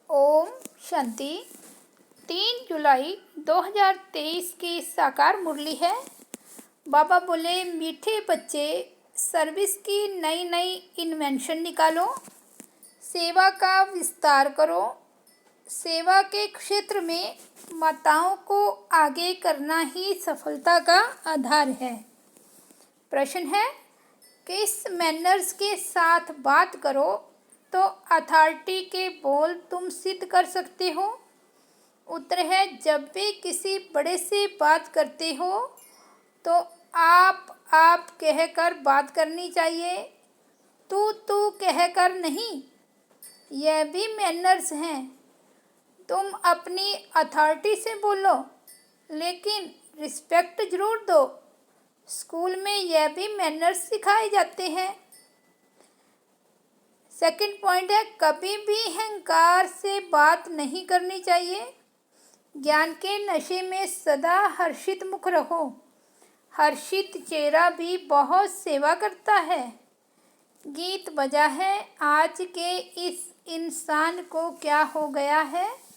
ओम शांति। 3 जुलाई 2023 की साकार मुरली है। बाबा बोले, मीठे बच्चे, सर्विस की नई नई इन्वेंशन निकालो, सेवा का विस्तार करो। सेवा के क्षेत्र में माताओं को आगे करना ही सफलता का आधार है। प्रश्न है, किस मैनर्स के साथ बात करो तो अथॉरिटी के बोल तुम सिद्ध कर सकते हो? उत्तर है, जब भी किसी बड़े से बात करते हो तो आप कहकर बात करनी चाहिए, तू कहकर नहीं। यह भी मैनर्स हैं। तुम अपनी अथॉरिटी से बोलो, लेकिन रिस्पेक्ट जरूर दो। स्कूल में यह भी मैनर्स सिखाए जाते हैं। सेकंड पॉइंट है, कभी भी अहंकार से बात नहीं करनी चाहिए। ज्ञान के नशे में सदा हर्षित मुख रहो। हर्षित चेहरा भी बहुत सेवा करता है। गीत बजा है, आज के इस इंसान को क्या हो गया है।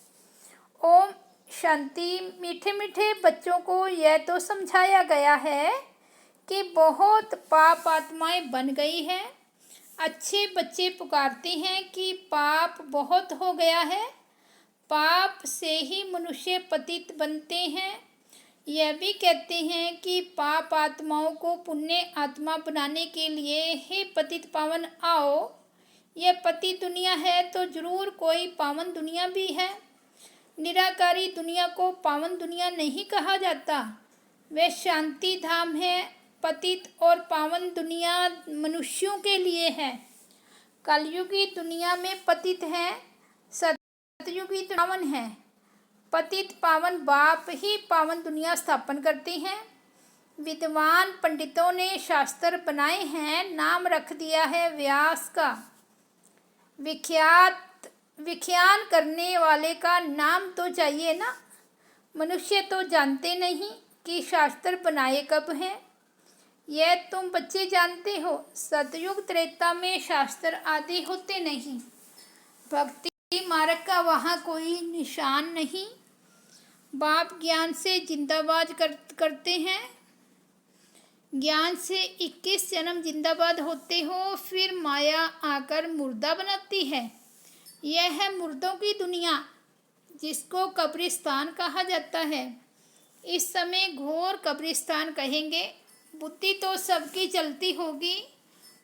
ओम शांति। मीठे मीठे बच्चों को यह तो समझाया गया है कि बहुत पाप आत्माएं बन गई हैं। अच्छे बच्चे पुकारते हैं कि पाप बहुत हो गया है। पाप से ही मनुष्य पतित बनते हैं। यह भी कहते हैं कि पाप आत्माओं को पुण्य आत्मा बनाने के लिए हे पतित पावन आओ। यह पति दुनिया है तो जरूर कोई पावन दुनिया भी है। निराकारी दुनिया को पावन दुनिया नहीं कहा जाता, वह शांति धाम है। पतित और पावन दुनिया मनुष्यों के लिए है। कलयुगी दुनिया में पतित है, सतयुगी पावन है। पतित पावन बाप ही पावन दुनिया स्थापन करते हैं। विद्वान पंडितों ने शास्त्र बनाए हैं, नाम रख दिया है व्यास का। विख्यान करने वाले का नाम तो चाहिए ना। मनुष्य तो जानते नहीं कि शास्त्र बनाए कब हैं। यह तुम बच्चे जानते हो, सतयुग त्रेता में शास्त्र आदि होते नहीं। भक्ति मार्ग का वहाँ कोई निशान नहीं। बाप ज्ञान से जिंदाबाद करते हैं। ज्ञान से 21 जन्म जिंदाबाद होते हो, फिर माया आकर मुर्दा बनाती है। यह है मुर्दों की दुनिया, जिसको कब्रिस्तान कहा जाता है। इस समय घोर कब्रिस्तान कहेंगे। बुद्धि तो सबकी चलती होगी।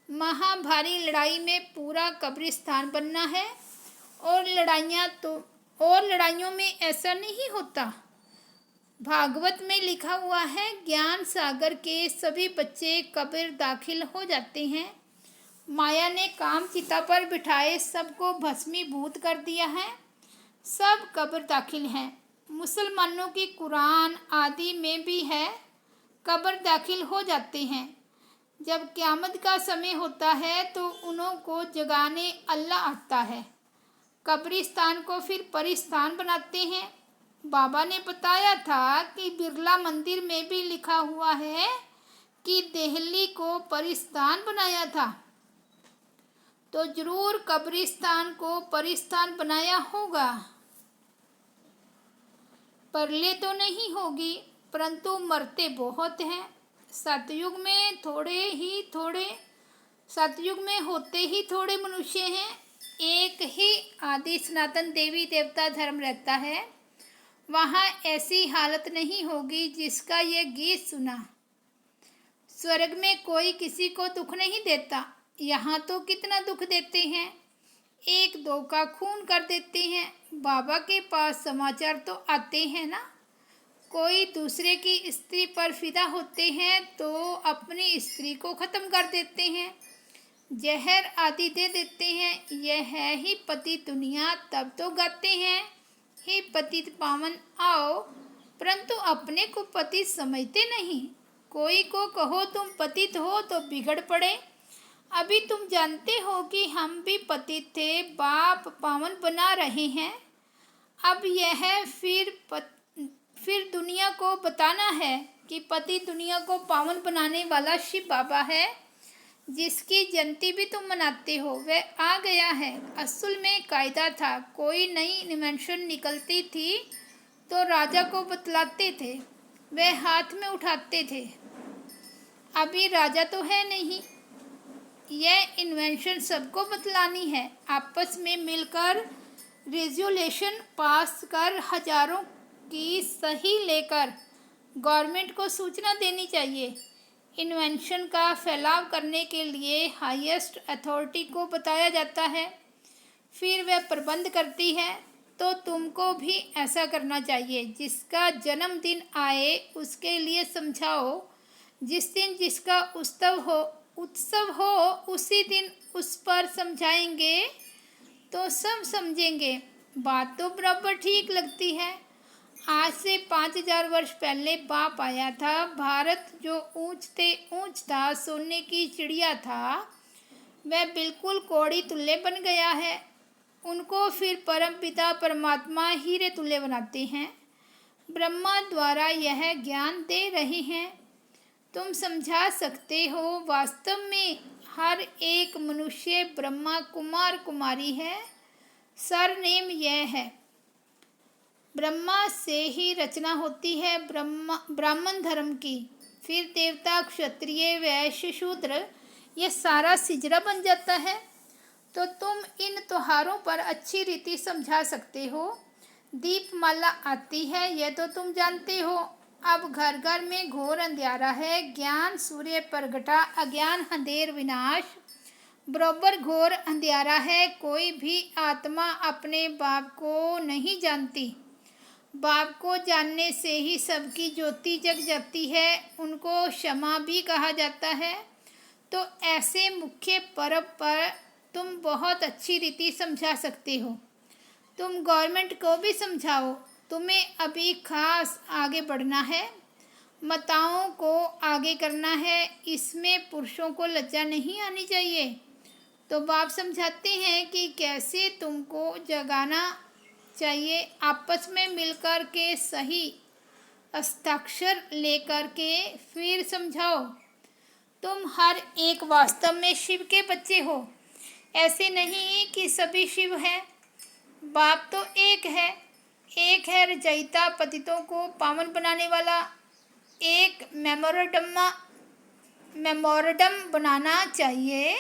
महाभारी लड़ाई में पूरा कब्रिस्तान बनना है। और लड़ाइयों में ऐसा नहीं होता। भागवत में लिखा हुआ है, ज्ञान सागर के सभी बच्चे कब्र दाखिल हो जाते हैं। माया ने काम चिता पर बिठाए सबको भस्मीभूत कर दिया है। सब कब्र दाखिल हैं। मुसलमानों की कुरान आदि में भी है, कब्र दाखिल हो जाते हैं। जब क़यामत का समय होता है तो उन्हों को जगाने अल्लाह आता है। कब्रिस्तान को फिर परिस्तान बनाते हैं। बाबा ने बताया था कि बिरला मंदिर में भी लिखा हुआ है कि दिल्ली को परिस्तान बनाया था, तो जरूर कब्रिस्तान को परिस्तान बनाया होगा। परले तो नहीं होगी, परंतु मरते बहुत हैं। सतयुग में होते ही थोड़े मनुष्य हैं। एक ही आदि सनातन देवी देवता धर्म रहता है। वहाँ ऐसी हालत नहीं होगी जिसका ये गीत सुना। स्वर्ग में कोई किसी को दुख नहीं देता। यहाँ तो कितना दुख देते हैं, एक दो का खून कर देते हैं। बाबा के पास समाचार तो आते हैं ना। कोई दूसरे की स्त्री पर फिदा होते हैं तो अपनी स्त्री को ख़त्म कर देते हैं, जहर आदि दे देते हैं। यह है ही पति दुनिया। तब तो गाते हैं, हे पतित पावन आओ, परंतु अपने को पति समझते नहीं। कोई को कहो तुम पतित हो तो बिगड़ पड़े। अभी तुम जानते हो कि हम भी पतित थे, बाप पावन बना रहे हैं। अब यह फिर दुनिया को बताना है कि पति दुनिया को पावन बनाने वाला शिव बाबा है। जिसकी जयंती भी तुम मनाते हो वह आ गया है। असल में कायदा था, कोई नई इन्वेंशन निकलती थी तो राजा को बतलाते थे, वह हाथ में उठाते थे। अभी राजा तो है नहीं, यह इन्वेंशन सबको बतलानी है। आपस में मिलकर रेजोल्यूशन पास कर हजारों की सही लेकर गवर्नमेंट को सूचना देनी चाहिए। इन्वेंशन का फैलाव करने के लिए हाईएस्ट अथॉरिटी को बताया जाता है, फिर वह प्रबंध करती है। तो तुमको भी ऐसा करना चाहिए। जिसका जन्मदिन आए उसके लिए समझाओ। जिस दिन जिसका उत्सव हो उसी दिन उस पर समझाएंगे तो सब समझेंगे। बात तो बराबर ठीक लगती है। आज से 5000 वर्ष पहले बाप आया था। भारत जो ऊंचते ऊंच था, सोने की चिड़िया था, वह बिल्कुल कौड़ी तुल्य बन गया है। उनको फिर परमपिता परमात्मा हीरे तुल्य बनाते हैं। ब्रह्मा द्वारा यह ज्ञान दे रहे हैं। तुम समझा सकते हो। वास्तव में हर एक मनुष्य ब्रह्मा कुमार कुमारी है। सरनेम यह है। ब्रह्मा से ही रचना होती है ब्राह्मण धर्म की, फिर देवता, क्षत्रिय, वैश्य, शूद्र, ये सारा सिजरा बन जाता है। तो तुम इन त्योहारों पर अच्छी रीति समझा सकते हो। दीपमाला आती है, यह तो तुम जानते हो। अब घर घर में घोर अंधियारा है। ज्ञान सूर्य प्रगटा, अज्ञान अंधेर विनाश। बराबर घोर अंधियारा है। कोई भी आत्मा अपने बाप को नहीं जानती। बाप को जानने से ही सबकी ज्योति जग जाती है। उनको क्षमा भी कहा जाता है। तो ऐसे मुख्य पर्व पर तुम बहुत अच्छी रीति समझा सकते हो। तुम गवर्नमेंट को भी समझाओ। तुम्हें अभी खास आगे बढ़ना है, माताओं को आगे करना है। इसमें पुरुषों को लज्जा नहीं आनी चाहिए। तो बाप समझाते हैं कि कैसे तुमको जगाना चाहिए। आपस में मिलकर के सही हस्ताक्षर लेकर के फिर समझाओ। तुम हर एक वास्तव में शिव के बच्चे हो। ऐसे नहीं कि सभी शिव हैं। बाप तो एक है रचयिता, पतितों को पावन बनाने वाला। एक मेमोरेंडम बनाना चाहिए।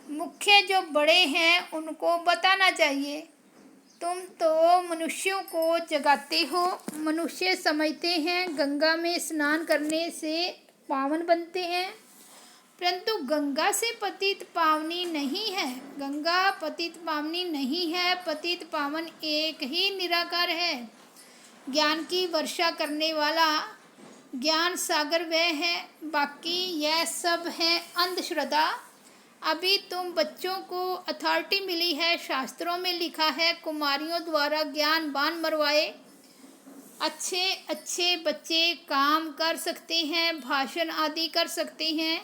मुख्य जो बड़े हैं उनको बताना चाहिए। तुम तो मनुष्यों को जगाते हो। मनुष्य समझते हैं गंगा में स्नान करने से पावन बनते हैं, परंतु गंगा से पतित पावनी नहीं है। गंगा पतित पावनी नहीं है। पतित पावन एक ही निराकार है। ज्ञान की वर्षा करने वाला ज्ञान सागर वह है। बाकी यह सब है अंधश्रद्धा। अभी तुम बच्चों को अथॉरिटी मिली है। शास्त्रों में लिखा है कुमारियों द्वारा ज्ञान बाण मरवाए। अच्छे अच्छे बच्चे काम कर सकते हैं, भाषण आदि कर सकते हैं।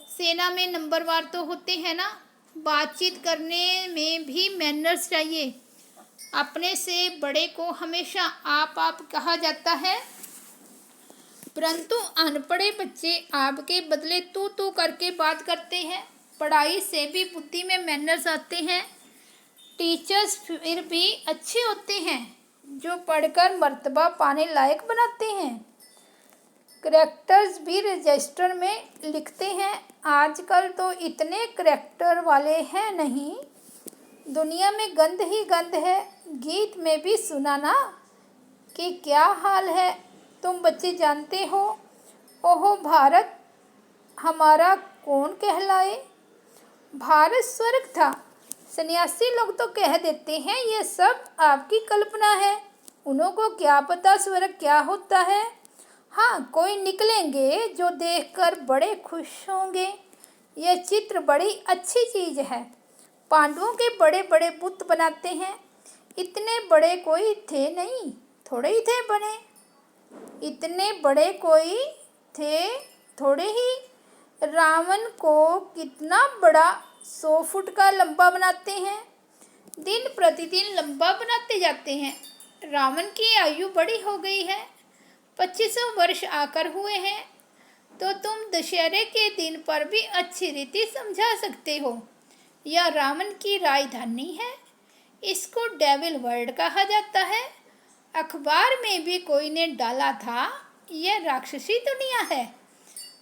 सेना में नंबरवार तो होते हैं ना। बातचीत करने में भी मैनर्स चाहिए। अपने से बड़े को हमेशा आप कहा जाता है, परंतु अनपढ़े बच्चे आपके बदले तू करके बात करते हैं। पढ़ाई से भी बुद्धि में मैनर्स आते हैं। टीचर्स फिर भी अच्छे होते हैं जो पढ़कर मर्तबा पाने लायक बनाते हैं। करेक्टर्स भी रजिस्टर में लिखते हैं। आजकल तो इतने करेक्टर वाले हैं नहीं, दुनिया में गंद ही गंद है। गीत में भी सुना ना कि क्या हाल है। तुम बच्चे जानते हो, ओहो भारत हमारा कौन कहलाए। भारत स्वर्ग था। सन्यासी लोग तो कह देते हैं ये सब आपकी कल्पना है। उनको क्या पता स्वर्ग क्या होता है। हाँ, कोई निकलेंगे जो देखकर बड़े खुश होंगे। यह चित्र बड़ी अच्छी चीज़ है। पांडवों के बड़े बड़े बुत बनाते हैं। इतने बड़े कोई थे नहीं, थोड़े ही थे बने। इतने बड़े कोई थे थोड़े ही। रावण को कितना बड़ा 100 फुट का लंबा बनाते हैं। दिन प्रतिदिन लंबा बनाते जाते हैं। रावण की आयु बड़ी हो गई है, 2500 वर्ष आकर हुए हैं। तो तुम दशहरे के दिन पर भी अच्छी रीति समझा सकते हो। यह रावण की राजधानी है। इसको डेविल वर्ल्ड कहा जाता है। अखबार में भी कोई ने डाला था, यह राक्षसी दुनिया है।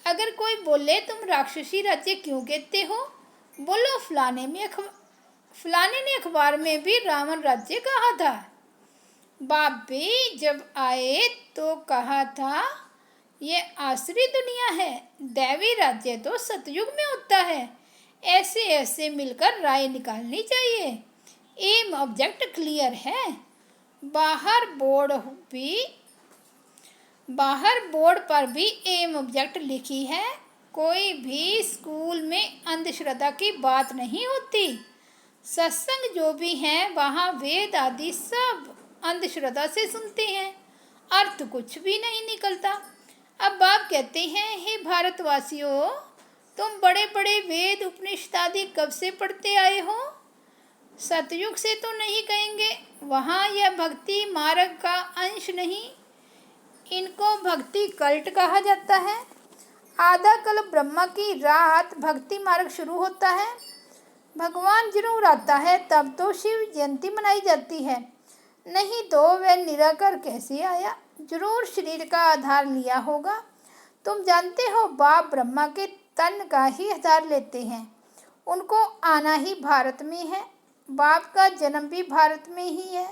अगर कोई बोले तुम राक्षसी राज्य क्यों कहते हो, बोलो फलाने ने अखबार में भी रावण राज्य कहा था। बाप भी जब आए तो कहा था ये आसुरी दुनिया है, दैवी राज्य तो सतयुग में होता है। ऐसे ऐसे मिलकर राय निकालनी चाहिए। एम ऑब्जेक्ट क्लियर है। बाहर बोर्ड पर भी एम ऑब्जेक्ट लिखी है। कोई भी स्कूल में अंधश्रद्धा की बात नहीं होती। सत्संग जो भी हैं वहाँ वेद आदि सब अंधश्रद्धा से सुनते हैं, अर्थ कुछ भी नहीं निकलता। अब बाप कहते हैं, हे भारतवासियों, तुम बड़े बड़े वेद उपनिषद आदि कब से पढ़ते आए हो? सतयुग से तो नहीं कहेंगे, वहाँ यह भक्ति मार्ग का अंश नहीं। इनको भक्ति कल्ट कहा जाता है। आधा कल ब्रह्मा की रात भक्ति मार्ग शुरू होता है। भगवान जरूर आता है तब तो शिव जयंती मनाई जाती है, नहीं तो वह निराकार कैसे आया? जरूर शरीर का आधार लिया होगा। तुम जानते हो बाप ब्रह्मा के तन का ही आधार लेते हैं। उनको आना ही भारत में है। बाप का जन्म भी भारत में ही है,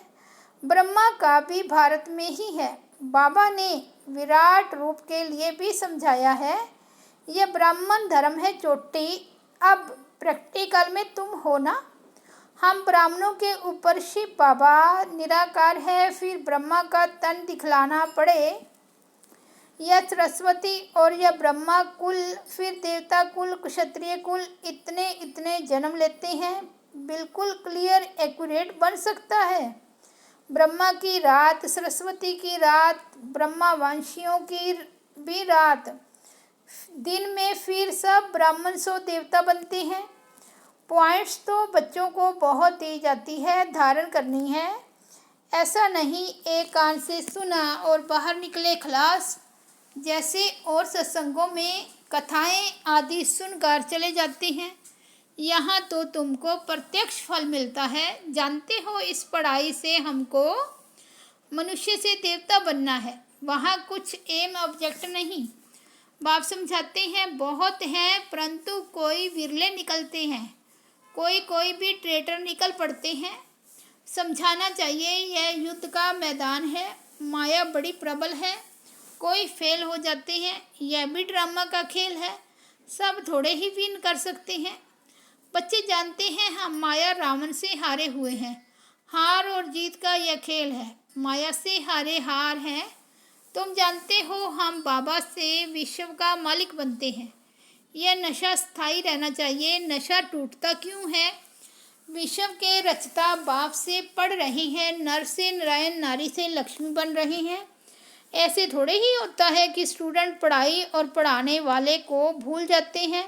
ब्रह्मा का भी भारत में ही है। बाबा ने विराट रूप के लिए भी समझाया है, यह ब्राह्मण धर्म है चोटी। अब प्रैक्टिकल में तुम हो ना। हम ब्राह्मणों के ऊपर शिव बाबा निराकार है, फिर ब्रह्मा का तन दिखलाना पड़े। यह सरस्वती और यह ब्रह्मा कुल, फिर देवता कुल, क्षत्रिय कुल, इतने इतने जन्म लेते हैं। बिल्कुल क्लियर एक्यूरेट बन सकता है। ब्रह्मा की रात, सरस्वती की रात, ब्रह्मा वंशियों की भी रात, दिन में फिर सब ब्राह्मण सो देवता बनते हैं। पॉइंट्स तो बच्चों को बहुत दी जाती है, धारण करनी है। ऐसा नहीं एक कान से सुना और बाहर निकले खलास। जैसे और सत्संगों में कथाएं आदि सुनकर चले जाते हैं, यहाँ तो तुमको प्रत्यक्ष फल मिलता है। जानते हो इस पढ़ाई से हमको मनुष्य से देवता बनना है, वहाँ कुछ एम ऑब्जेक्ट नहीं। बाप समझाते हैं बहुत हैं परंतु कोई विरले निकलते हैं, कोई भी ट्रेटर निकल पड़ते हैं। समझाना चाहिए यह युद्ध का मैदान है, माया बड़ी प्रबल है। कोई फेल हो जाते हैं, यह भी ड्रामा का खेल है। सब थोड़े ही विन कर सकते हैं। बच्चे जानते हैं हम माया रावण से हारे हुए हैं। हार और जीत का यह खेल है, माया से हारे हार है। तुम जानते हो हम बाबा से विश्व का मालिक बनते हैं। यह नशा स्थायी रहना चाहिए। नशा टूटता क्यों है? विश्व के रचता बाप से पढ़ रहे हैं, नर से नारायण, नारी से लक्ष्मी बन रहे हैं। ऐसे थोड़े ही होता है कि स्टूडेंट पढ़ाई और पढ़ाने वाले को भूल जाते हैं।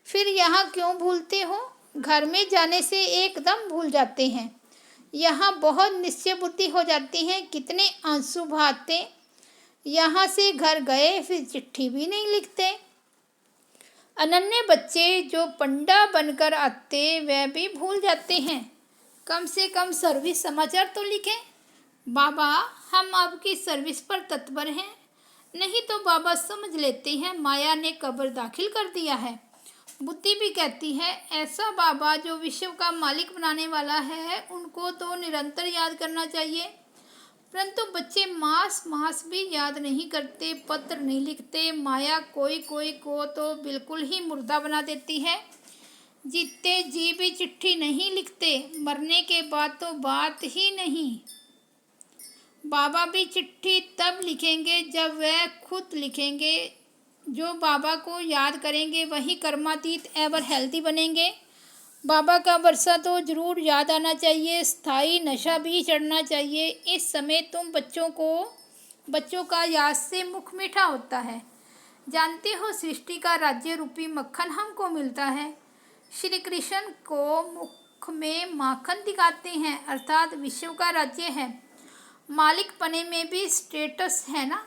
फिर यहाँ क्यों भूलते हो? घर में जाने से एकदम भूल जाते हैं। यहाँ बहुत निश्चय बुद्धि हो जाती है। कितने आंसू बहाते। यहाँ से घर गए फिर चिट्ठी भी नहीं लिखते। अनन्य बच्चे जो पंडा बनकर आते वह भी भूल जाते हैं। कम से कम सर्विस समाचार तो लिखें। बाबा हम आपकी सर्विस पर तत्पर हैं, नहीं तो बाबा समझ लेते हैं माया ने कब्र दाखिल कर दिया है। बुद्धि भी कहती है ऐसा बाबा जो विश्व का मालिक बनाने वाला है उनको तो निरंतर याद करना चाहिए। परंतु बच्चे मास भी याद नहीं करते, पत्र नहीं लिखते। माया कोई को तो बिल्कुल ही मुर्दा बना देती है। जीते जी भी चिट्ठी नहीं लिखते, मरने के बाद तो बात ही नहीं। बाबा भी चिट्ठी तब लिखेंगे जब वह खुद लिखेंगे। जो बाबा को याद करेंगे वही कर्मातीत एवर हेल्दी बनेंगे। बाबा का वर्षा तो जरूर याद आना चाहिए, स्थायी नशा भी चढ़ना चाहिए। इस समय तुम बच्चों का याद से मुख मीठा होता है। जानते हो सृष्टि का राज्य रूपी मक्खन हमको मिलता है। श्री कृष्ण को मुख में माखन दिखाते हैं, अर्थात विश्व का राज्य है। मालिक पने में भी स्टेटस है ना।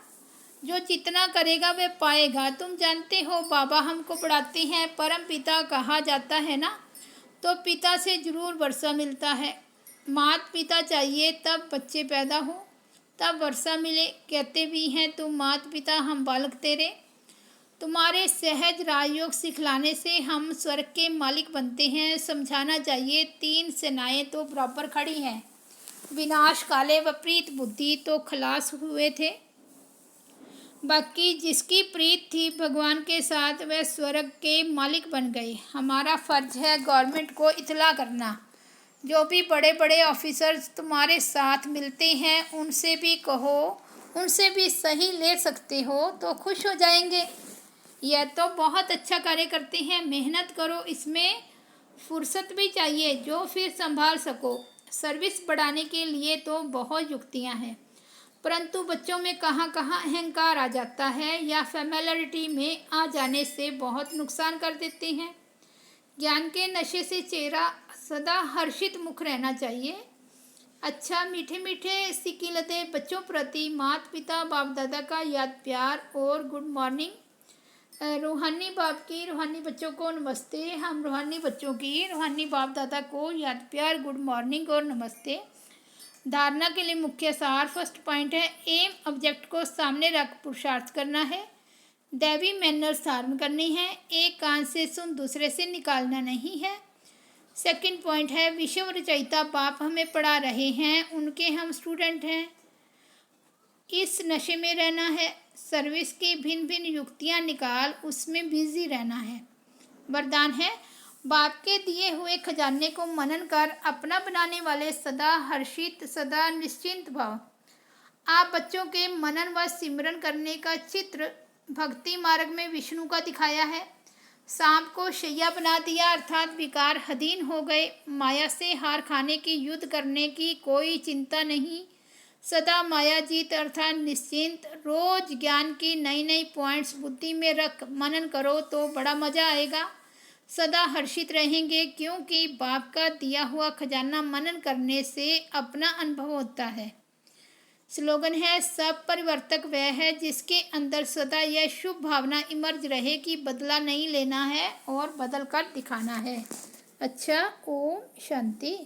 जो जितना करेगा वह पाएगा। तुम जानते हो बाबा हमको पढ़ाते हैं परम पिता कहा जाता है ना, तो पिता से जरूर वर्षा मिलता है। माता पिता चाहिए तब बच्चे पैदा हो, तब वर्षा मिले। कहते भी हैं तुम माता पिता हम बालक तेरे। तुम्हारे सहज राजयोग सिखलाने से हम स्वर्ग के मालिक बनते हैं। समझाना चाहिए 3 सेनाएं तो बराबर खड़ी हैं। विनाश काले विपरीत बुद्धि तो खलास हुए थे। बाकी जिसकी प्रीत थी भगवान के साथ वह स्वर्ग के मालिक बन गए। हमारा फर्ज है गवर्नमेंट को इतला करना। जो भी बड़े बड़े ऑफिसर्स तुम्हारे साथ मिलते हैं उनसे भी कहो, उनसे भी सही ले सकते हो तो खुश हो जाएंगे। यह तो बहुत अच्छा कार्य करते हैं, मेहनत करो, इसमें फुर्सत भी चाहिए जो फिर संभाल सको। सर्विस बढ़ाने के लिए तो बहुत युक्तियां हैं, परंतु बच्चों में कहाँ कहाँ अहंकार आ जाता है या फैमिलियरिटी में आ जाने से बहुत नुकसान कर देते हैं। ज्ञान के नशे से चेहरा सदा हर्षित मुख रहना चाहिए। अच्छा, मीठे मीठे सिकिलते बच्चों प्रति माता पिता बाप दादा का याद प्यार और गुड मॉर्निंग। रूहानी बाप की रूहानी बच्चों को नमस्ते। हम रूहानी बच्चों की रूहानी बाप दादा को याद प्यार, गुड मॉर्निंग और नमस्ते। धारणा के लिए मुख्य सार। फर्स्ट पॉइंट है एम ऑब्जेक्ट को सामने रख पुरुषार्थ करना है। दैवी मैनर्स धारण करनी है। एक कान से सुन दूसरे से निकालना नहीं है। सेकंड पॉइंट है विश्व रचयिता बाप हमें पढ़ा रहे हैं, उनके हम स्टूडेंट हैं। इस नशे में रहना है। सर्विस की भिन्न भिन्न युक्तियाँ निकाल उसमें बिजी रहना है। वरदान है बाप के दिए हुए खजाने को मनन कर अपना बनाने वाले सदा हर्षित सदा निश्चिंत भाव। आप बच्चों के मनन व सिमरन करने का चित्र भक्ति मार्ग में विष्णु का दिखाया है। सांप को शैया बना दिया अर्थात विकार अधीन हो गए। माया से हार खाने की युद्ध करने की कोई चिंता नहीं। सदा माया जीत अर्थात निश्चिंत। रोज ज्ञान की नई नई पॉइंट्स बुद्धि में रख मनन करो तो बड़ा मज़ा आएगा। सदा हर्षित रहेंगे क्योंकि बाप का दिया हुआ खजाना मनन करने से अपना अनुभव होता है। स्लोगन है सब परिवर्तक वह है जिसके अंदर सदा यह शुभ भावना इमर्ज रहे कि बदला नहीं लेना है और बदल कर दिखाना है। अच्छा, ओम शांति।